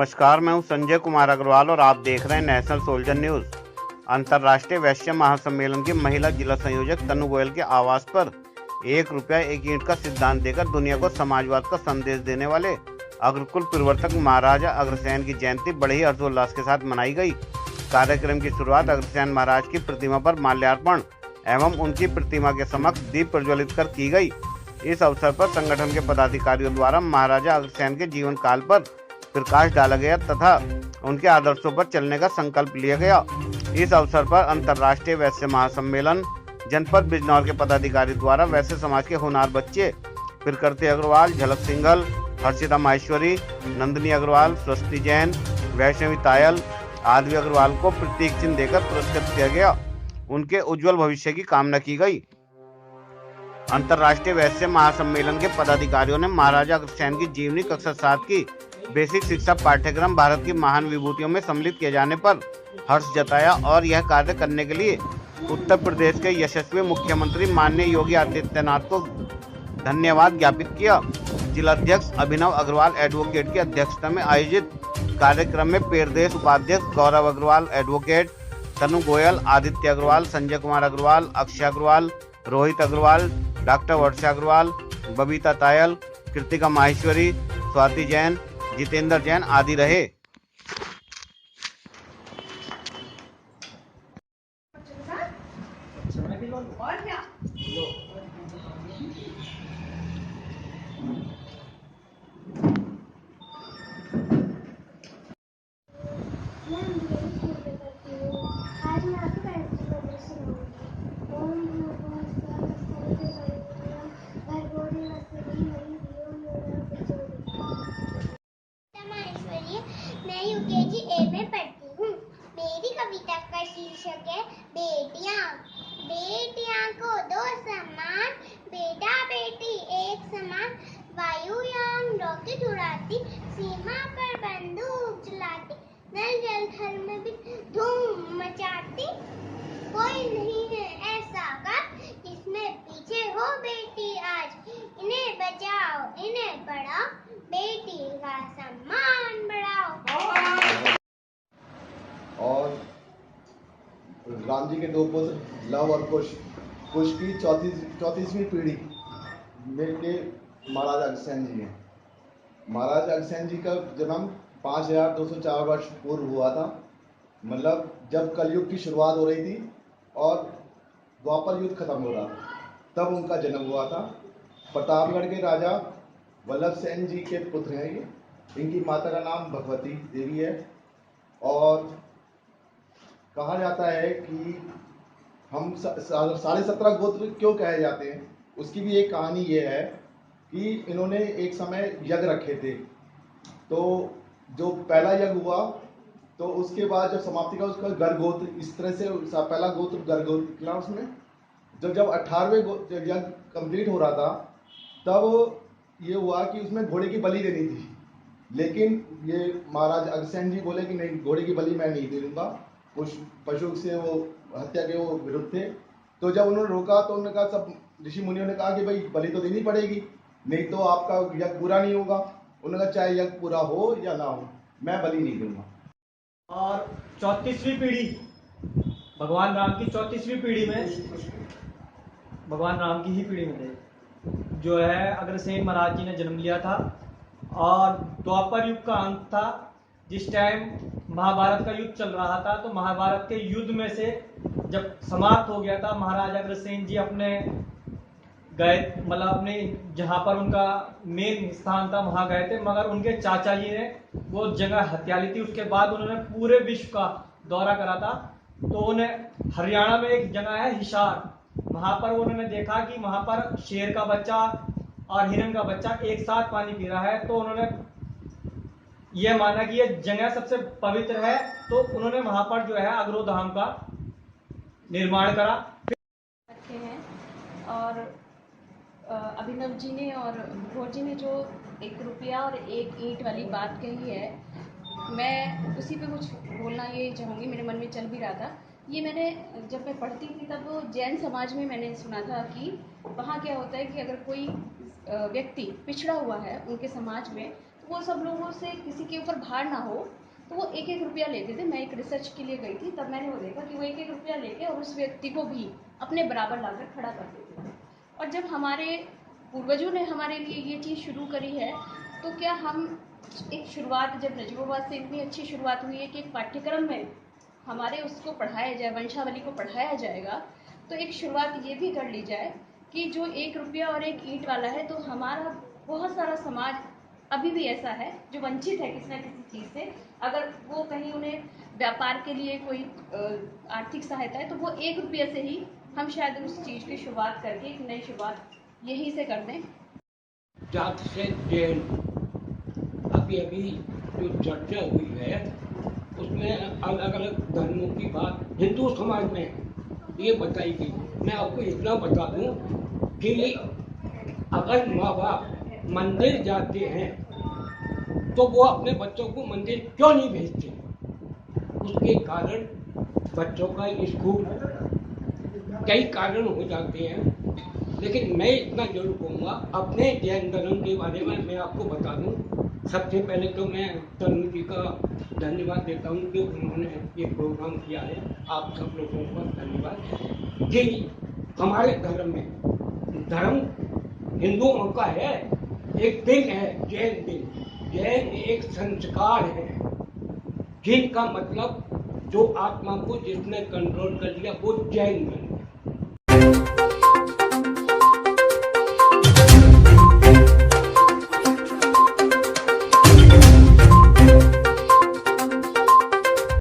नमस्कार, मैं हूं संजय कुमार अग्रवाल और आप देख रहे हैं नेशनल सोल्जर न्यूज। अंतर्राष्ट्रीय वैश्य महासम्मेलन की महिला जिला संयोजक तनु गोयल के आवास पर 1 रुपया 1 ईंट का सिद्धांत देकर दुनिया को समाजवाद का संदेश देने वाले अग्रकुल प्रवर्तक महाराजा अग्रसेन की जयंती बड़े ही हर्षोल्लास के साथ मनाई गई। कार्यक्रम की शुरुआत अग्रसेन महाराज की प्रतिमा पर माल्यार्पण एवं उनकी प्रतिमा के समक्ष दीप प्रज्वलित कर की गई। इस अवसर पर संगठन के पदाधिकारियों द्वारा महाराजा अग्रसेन के जीवन काल पर प्रकाश डाला गया तथा उनके आदर्शों पर चलने का संकल्प लिया गया। इस अवसर पर अंतर्राष्ट्रीय वैश्य महासम्मेलन जनपद बिजनौर के पदाधिकारी द्वारा वैश्य समाज के होनहार बच्चे प्रकृति अग्रवाल, झलक सिंघल, हर्षिता माहेश्वरी, नंदिनी अग्रवाल, स्वस्ति जैन, वैष्णवी तायल, आदि अग्रवाल को प्रतीक चिन्ह देकर पुरस्कृत किया गया। उनके उज्जवल भविष्य की कामना की गई। अंतर्राष्ट्रीय वैश्य महासम्मेलन के पदाधिकारियों ने महाराजा अग्रसेन की जीवनी कक्षा 7 की बेसिक शिक्षा पाठ्यक्रम भारत की महान विभूतियों में सम्मिलित किए जाने पर हर्ष जताया और यह कार्य करने के लिए उत्तर प्रदेश के यशस्वी मुख्यमंत्री माननीय योगी आदित्यनाथ को धन्यवाद ज्ञापित किया। जिलाध्यक्ष अभिनव अग्रवाल एडवोकेट की अध्यक्षता में आयोजित कार्यक्रम में प्रदेश उपाध्यक्ष गौरव अग्रवाल एडवोकेट, तनु गोयल, आदित्य अग्रवाल, संजय कुमार अग्रवाल, अक्षय अग्रवाल, रोहित अग्रवाल, डॉक्टर वर्षा अग्रवाल, बबीता तायल, कृतिका माहेश्वरी, स्वाति जैन, जितेंद्र जैन आदि रहे। मैं यूकेजी ए में पढ़ती हूँ। मेरी कविता का शीर्षक है बेटियाँ। बेटियाँ को दो समान, बेटा बेटी एक समान, वायुयान रॉकेट उड़ाती, सीमा पर बंदूक चलाती, नल जल थल में भी धूम मचाती। कोई नहीं है ऐसा का इसमें पीछे हो बेटी आज, इन्हें बचाओ इन्हें पढ़ाओ, बेटी का सम्मान बढ़ाओ। और राम जी के 2 पुत्र लव और कुश की 34वीं पीढ़ी में के महाराजा अग्रसेन जी हैं। महाराजा अग्रसेन जी का जन्म 5204 वर्ष पूर्व हुआ था, मतलब जब कलयुग की शुरुआत हो रही थी और द्वापर युद्ध खत्म हो रहा था, तब उनका जन्म हुआ था। प्रतापगढ़ के राजा वल्लभ सेन जी के पुत्र हैं ये। इनकी माता का नाम भगवती देवी है और कहा जाता है कि हम 17.5 गोत्र क्यों कहे जाते हैं, उसकी भी एक कहानी ये है कि इन्होंने एक समय यज्ञ रखे थे। तो जो पहला यज्ञ हुआ तो उसके बाद जब समाप्ति का उसका गर्गोत्र, इस तरह से पहला गोत्र गर्गोत्र निकला उसमें। जब 18वें यज्ञ कंप्लीट हो रहा था तब ये हुआ कि उसमें घोड़े की बलि देनी थी, लेकिन ये महाराज अग्रसेन जी बोले कि नहीं, घोड़े की बलि मैं नहीं दे दूंगा। उस पशु से वो हत्या के वो विरुद्ध थे। तो जब उन्होंने रोका तो उन्होंने कहा, सब ऋषि मुनियों ने कहा कि भाई बलि तो देनी पड़ेगी, नहीं तो आपका यज्ञ पूरा नहीं होगा। उन्होंने कहा चाहे यज्ञ पूरा हो या ना हो, मैं बलि नहीं दूंगा। और 34वीं पीढ़ी भगवान राम की 34वीं पीढ़ी में, भगवान राम की ही पीढ़ी में थे जो है अग्रसेन महाराज जी ने जन्म लिया था। और द्वापर युग का अंत था, जिस टाइम महाभारत का युद्ध चल रहा था। तो महाभारत के युद्ध में से जब समाप्त हो गया था, महाराजा अग्रसेन जी अपने गए, मतलब अपने जहाँ पर उनका मेन स्थान था वहाँ गए थे, मगर उनके चाचा जी ने वो जगह हत्या ली थी। उसके बाद उन्होंने पूरे विश्व का दौरा करा था। तो उन्हें हरियाणा में एक जगह है हिसार, वहाँ पर उन्होंने देखा कि वहाँ पर शेर का बच्चा और हिरन का बच्चा एक साथ पानी पी रहा है। तो उन्होंने ये माना कि ये जगह सबसे पवित्र है, तो उन्होंने वहाँ पर जो है अग्रोधाम का निर्माण करा। रखे हैं और अभिनव जी ने और भोर जी ने जो 1 रुपया और 1 ईंट वाली बात कही है, मैं उसी पे कुछ बोलना ये चाहूँगी। मेरे मन में चल भी रहा था ये। मैंने जब मैं पढ़ती थी तब जैन समाज में मैंने सुना था कि वहाँ क्या होता है कि अगर कोई व्यक्ति पिछड़ा हुआ है उनके समाज में, तो वो सब लोगों से किसी के ऊपर भार ना हो, तो वो 1-1 रुपया लेते थे। मैं एक रिसर्च के लिए गई थी, तब मैंने वो देखा कि वो 1-1 रुपया लेके और उस व्यक्ति को भी अपने बराबर लाकर खड़ा कर देते थे। और जब हमारे पूर्वजों ने हमारे लिए ये चीज़ शुरू करी है, तो क्या हम एक शुरुआत, जब नजीबोबाद से इतनी अच्छी शुरुआत हुई है कि एक पाठ्यक्रम में हमारे उसको पढ़ाया जाए, वंशावली को पढ़ाया जाएगा, तो एक शुरुआत ये भी कर ली जाए कि जो 1 रुपया और 1 ईंट वाला है, तो हमारा बहुत सारा समाज अभी भी ऐसा है जो वंचित है किसी न किसी चीज़ से। अगर वो कहीं उन्हें व्यापार के लिए कोई आर्थिक सहायता है, तो वो 1 रुपये से ही हम शायद उस चीज़ की शुरुआत करके एक नई शुरुआत यहीं से कर दें। जात से जैन, अभी अभी जो चर्चा हुई है उसमें अलग अलग धर्मों की बात हिंदू समाज में ये बताई गई। मैं आपको इतना बता दूं कि अगर माँ बाप मंदिर जाते हैं तो वो अपने बच्चों को मंदिर क्यों नहीं भेजते? उसके कारण बच्चों का स्कूल, कई कारण हो जाते हैं। लेकिन मैं इतना जरूर कहूँगा, अपने जैन धर्म के बारे में मैं आपको बता दूं। सबसे पहले तो मैं तनु जी का धन्यवाद देता हूँ कि उन्होंने ये प्रोग्राम किया है। आप सब लोगों का धन्यवाद। कि हमारे धर्म में, धर्म हिंदुओं का है, एक दिन है जैन दिन। जैन एक संस्कार है, जिन का मतलब जो आत्मा को जिसने कंट्रोल कर लिया वो जैन बन